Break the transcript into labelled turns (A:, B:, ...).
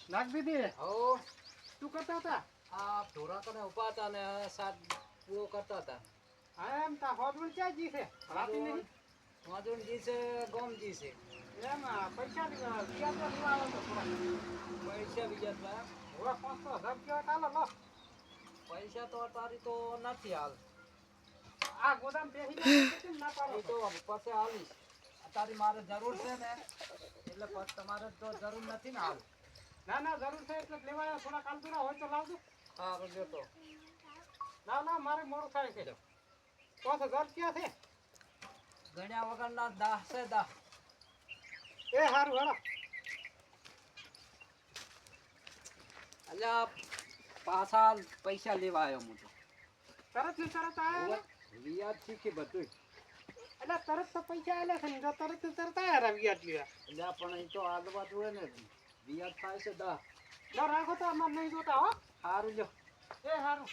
A: નાખ દીધી.
B: હો
A: શું કરતા હતા?
B: આ ઢોરા કને ઉભા હતા ને સાત પૂરો કરતા હતા.
A: હા એમ તા હોદવણ ક્યાં જી છે? રાતી નહીં.
B: માધુનજી છે ગોમજી છે.
A: એમ પૈસા બીજા તો લેવા આવ્યો તો થોડા.
B: પૈસા બીજા હતા.
A: હવે 500,000 કેવા ચાલો લો.
B: પૈસા તો તારી તો નથી હાલ.
A: આ ગોદામ બેસી કેમ ના પાડો
B: એ તો પછી આવીશ. તારી મારે જરૂર છે ને એટલે પછી તમારે તો જરૂર નથી ને હાલ.
A: ના ના જરૂર છે એટલે જ લેવા આવ્યો. થોડા કાલદુરા હોય તો લાવજો.
B: હા રજો તો.
A: ના ના મારે મોડું થાય છે. 5,000 ક્યાં છે?
B: ગણ્યા વગરના 10 છે 10.
A: એ સારું હેડો.
B: અલ્યા પાછા પૈસા લેવા આવ્યો હું તો.
A: તરત ને તરત આયા
B: વ્યાજ થી કે બધું.
A: એટલે તરત તો પૈસા આવેલા છે ને તો તરત ને તરત આયા વ્યાજ લેવા.
B: અલ્યા પણ એ તો આગળ હોય ને વ્યાજ થાય છે 10.
A: લો રાખો તો અમારે નહીં જોતા હો.
B: સારું જો.
A: એ સારું.